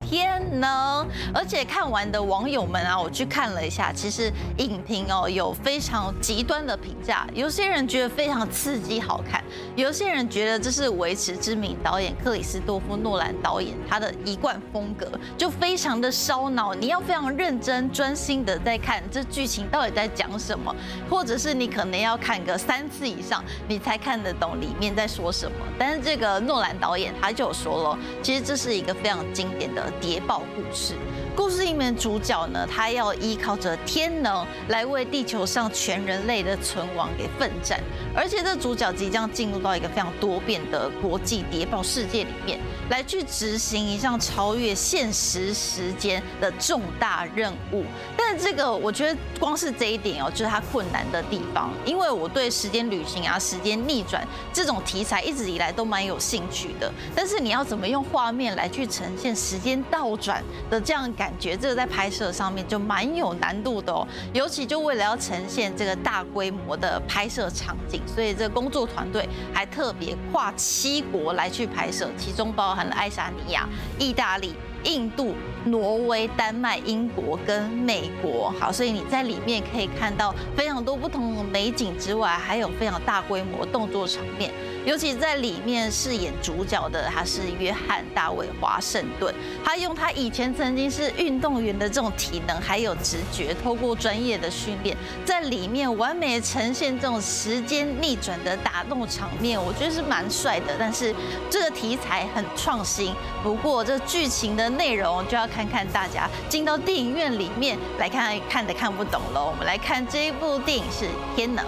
天能。而且看完的网友们啊，我去看了一下，其实影评有非常极端的评价，有些人觉得非常刺激好看，有些人觉得这是维持知名导演克里斯多夫诺兰导演他的一贯风格，就非常的烧脑，你要非常认真专心的在看这剧情到底在讲什么，或者是你可能要看个3次以上，你才看得懂里面在说什么。但是这个诺兰导演他就有说了，其实这是一个非常经典的谍报故事。故事里面的主角呢，他要依靠着天能来为地球上全人类的存亡给奋战，而且这主角即将进入到一个非常多变的国际谍报世界里面，来去执行一项超越现实时间的重大任务。但是这个我觉得光是这一点就是它困难的地方，因为我对时间旅行啊、时间逆转这种题材一直以来都蛮有兴趣的，但是你要怎么用画面来去呈现时间倒转的这样的感觉，这个在拍摄上面就蛮有难度的尤其就为了要呈现这个大规模的拍摄场景，所以这个工作团队还特别跨7国来去拍摄，其中包含了爱沙尼亚、意大利、印度、挪威、丹麦、英国跟美国。好，所以你在里面可以看到非常多不同的美景之外，还有非常大规模动作场面。尤其在里面饰演主角的他是约翰·大卫·华盛顿，他用他以前曾经是运动员的这种体能还有直觉，透过专业的训练，在里面完美呈现这种时间逆转的打斗场面，我觉得是蛮帅的。但是这个题材很创新，不过这剧情的内容就要看看大家进到电影院里面来看的看不懂了。我们来看这一部电影是《天能》。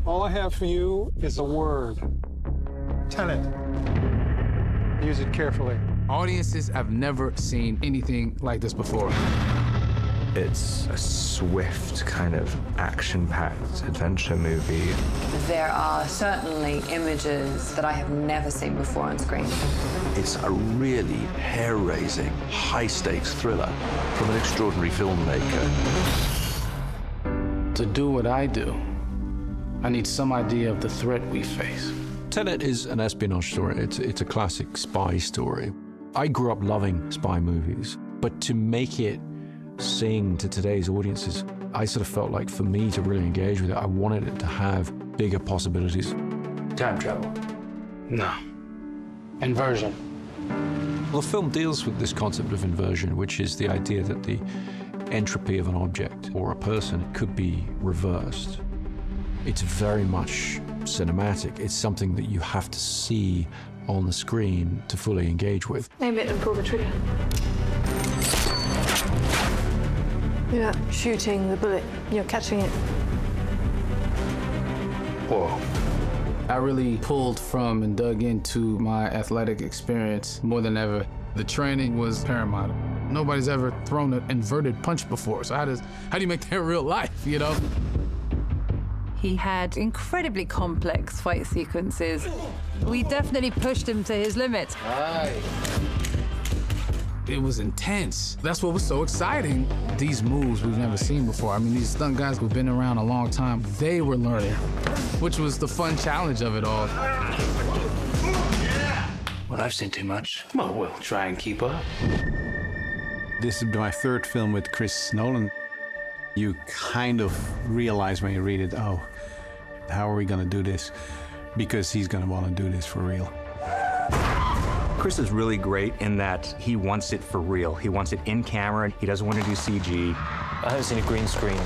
All I have for you is a word. Tenet. Use it carefully. Audiences have never seen anything like this before. It's a swift, kind of action-packed adventure movie. There are certainly images that I have never seen before on screen. It's a really hair-raising, high-stakes thriller from an extraordinary filmmaker. To do what I do, I need some idea of the threat we face. Tenet is an espionage story. It's a classic spy story. I grew up loving spy movies, but to make it sing to today's audiences, I sort of felt like for me to really engage with it, I wanted it to have bigger possibilities. Time travel? No. Inversion? Well, the film deals with this concept of inversion, which is the idea that the entropy of an object or a person could be reversed. It's very much cinematic. It's something that you have to see on the screen to fully engage with. Aim it and pull the trigger. You're not shooting the bullet, you're catching it. Whoa. I really pulled from and dug into my athletic experience more than ever. The training was paramount. Nobody's ever thrown an inverted punch before, so how do you make that real life, you know? He had incredibly complex fight sequences. We definitely pushed him to his limits. Right. It was intense. That's what was so exciting. These moves we've never seen before. I mean, these stunt guys who've been around a long time, they were learning, which was the fun challenge of it all. Well, I've seen too much. Well, we'll try and keep up. This is my 3rd film with Chris Nolan. You kind of realize when you read it, oh, how are we going to do this? Because he's going to want to do this for real. Chris is really great in that he wants it for real. He wants it in camera. He doesn't want to do CG. I haven't seen a green screen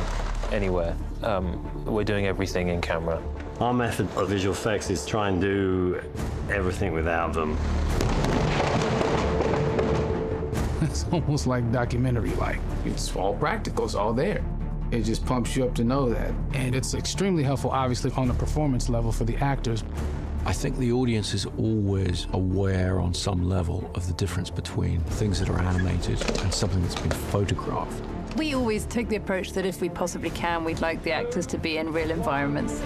anywhere. We're doing everything in camera. Our method of visual effects is try and do everything without them. It's almost like documentary-like. It's all practical, it's all there. It just pumps you up to know that. And it's extremely helpful, obviously, on the performance level for the actors. I think the audience is always aware on some level of the difference between things that are animated and something that's been photographed. We always take the approach that if we possibly can, we'd like the actors to be in real environments.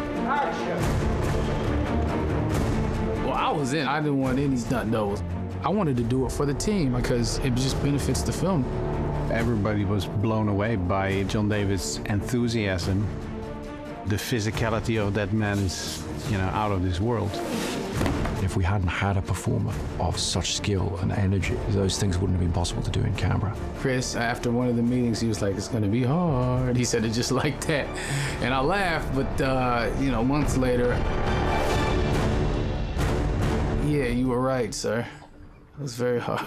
Well, I was in. I didn't want any stunt doubles. I wanted to do it for the team because it just benefits the film. Everybody was blown away by John David's enthusiasm. The physicality of that man is, out of this world. if we hadn't had a performer of such skill and energy, those things wouldn't have been possible to do in camera. Chris, after one of the meetings, he was like, it's gonna be hard. He said it just like that. And I laughed, but months later, yeah, you were right, sir. It was very hard.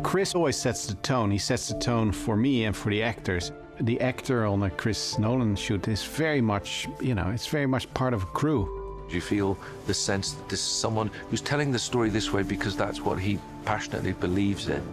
Chris always sets the tone. He sets the tone for me and for the actors. The actor on a Chris Nolan shoot is very much, it's very much part of a crew. Do you feel the sense that this is someone who's telling the story this way because that's what he passionately believes in?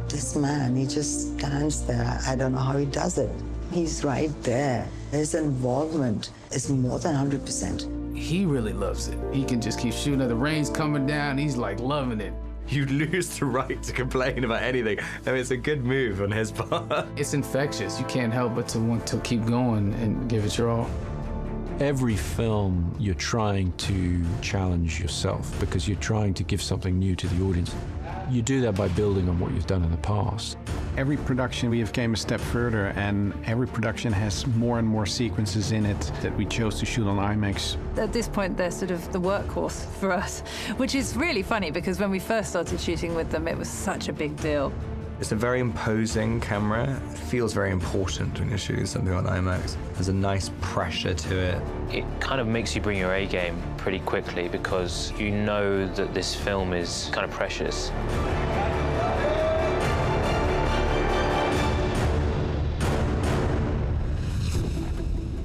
This man, he just stands there. I don't know how he does it. He's right there. His involvement is more than 100%. He really loves it. He can just keep shooting. The rain's coming down. He's like loving it. You lose the right to complain about anything. I mean, it's a good move on his part. It's infectious. You can't help but to want to keep going and give it your all. Every film, you're trying to challenge yourself because you're trying to give something new to the audience. You do that by building on what you've done in the past. Every production we have came a step further, and every production has more and more sequences in it that we chose to shoot on IMAX. At this point, they're sort of the workhorse for us, which is really funny because when we first started shooting with them, it was such a big deal. It's a very imposing camera. It feels very important when you're shooting something on IMAX. There's a nice pressure to it. It kind of makes you bring your A game pretty quickly because you know that this film is kind of precious.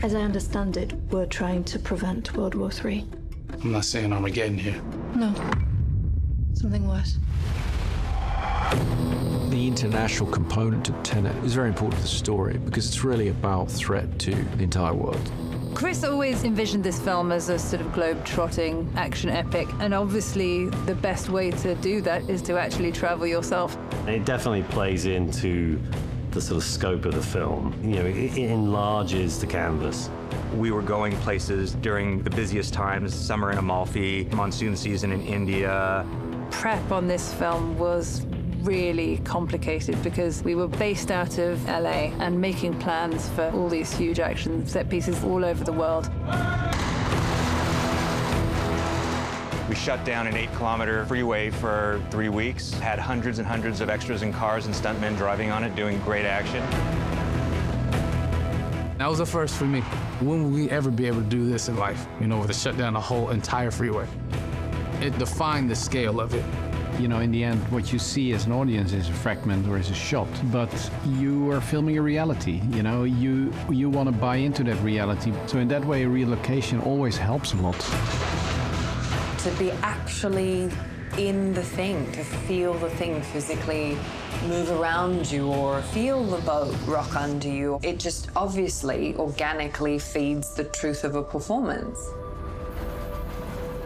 As I understand it, we're trying to prevent World War III. I'm not saying Armageddon here. No. Something worse. The international component of Tenet is very important to the story because it's really about threat to the entire world. Chris always envisioned this film as a sort of globe-trotting action epic, and obviously the best way to do that is to actually travel yourself. It definitely plays into the sort of scope of the film. It enlarges the canvas. We were going places during the busiest times, summer in Amalfi, monsoon season in India. Prep on this film was really complicated because we were based out of LA and making plans for all these huge action set pieces all over the world. We shut down an 8-kilometer freeway for 3 weeks, had hundreds and hundreds of extras and cars and stuntmen driving on it, doing great action. That was a first for me. When will we ever be able to do this in life? To shut down the whole entire freeway. It defined the scale of it. In the end, what you see as an audience is a fragment or is a shot, but you are filming a reality. You want to buy into that reality. So in that way, relocation always helps a lot. To be actually in the thing, to feel the thing physically move around you or feel the boat rock under you, it just obviously organically feeds the truth of a performance.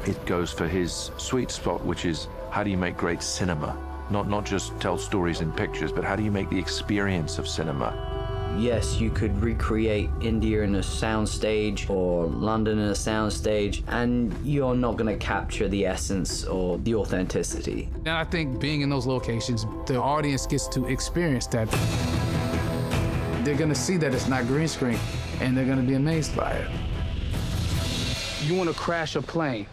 It goes for his sweet spot, which is how do you make great cinema? Not just tell stories in pictures, but how do you make the experience of cinema? Yes, you could recreate India in a soundstage or London in a soundstage, and you're not going to capture the essence or the authenticity. And I think being in those locations, the audience gets to experience that. They're going to see that it's not green screen, and they're going to be amazed by it. You want to crash a plane?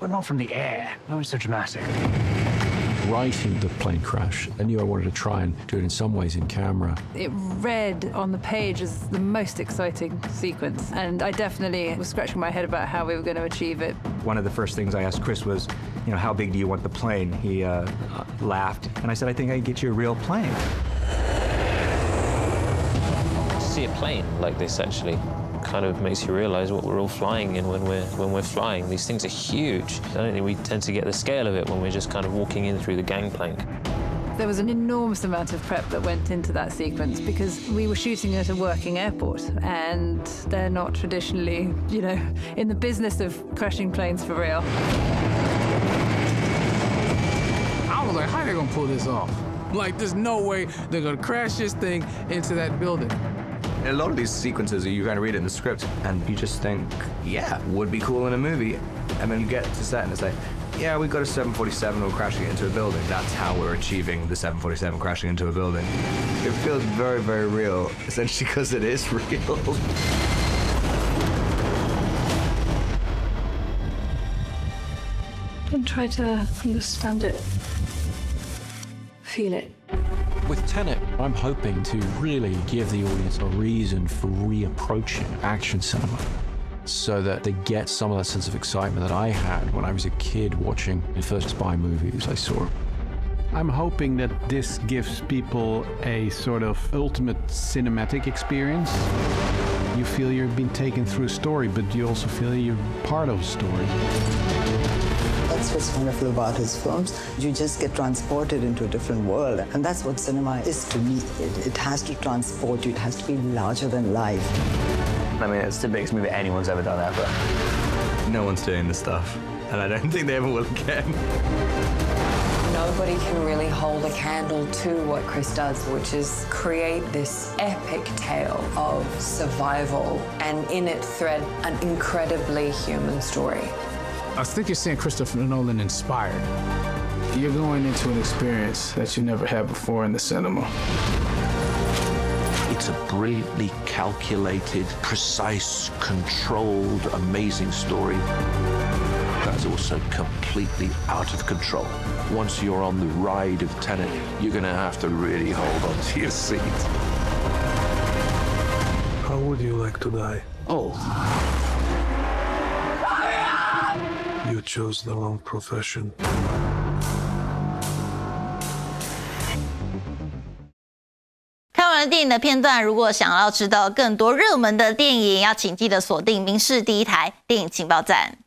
But not from the air. No, it's so dramatic. Writing the plane crash, I knew I wanted to try and do it in some ways in camera. It read on the page as the most exciting sequence, and I definitely was scratching my head about how we were going to achieve it. One of the first things I asked Chris was, how big do you want the plane? He laughed, and I said, I think I can get you a real plane. To see a plane like this actually kind of makes you realize what we're all flying in when we're flying. These things are huge. I don't think we tend to get the scale of it when we're just kind of walking in through the gangplank. There was an enormous amount of prep that went into that sequence because we were shooting at a working airport, and they're not traditionally, in the business of crashing planes for real. I was like, how are they gonna pull this off? Like, there's no way they're gonna crash this thing into that building. A lot of these sequences, you kind of read it in the script, and you just think, yeah, would be cool in a movie. And then you get to set, and it's like, yeah, we've got a 747, we're crashing it into a building. That's how we're achieving the 747 crashing into a building. It feels very, very real, essentially because it is real. try to understand it. Feel it. With Tenet, I'm hoping to really give the audience a reason for reapproaching action cinema so that they get some of that sense of excitement that I had when I was a kid watching the first spy movies I saw. I'm hoping that this gives people a sort of ultimate cinematic experience. You feel you've been taken through a story, but you also feel you're part of a story. That's what's wonderful about his films. You just get transported into a different world. And that's what cinema is to me. It has to transport you. It has to be larger than life. I mean, it's the biggest movie anyone's ever done ever. No one's doing this stuff, and I don't think they ever will again. Nobody can really hold a candle to what Chris does, which is create this epic tale of survival and in it thread an incredibly human story. I think you're seeing Christopher Nolan inspired. You're going into an experience that you never had before in the cinema. It's a brilliantly calculated, precise, controlled, amazing story that's also completely out of control. Once you're on the ride of Tenet, you're going to have to really hold on to your seat. How would you like to die? Oh. You chose the wrong profession. 看完了电影的片段，如果想要知道更多热门的电影，要请记得锁定民视第一台电影情报站。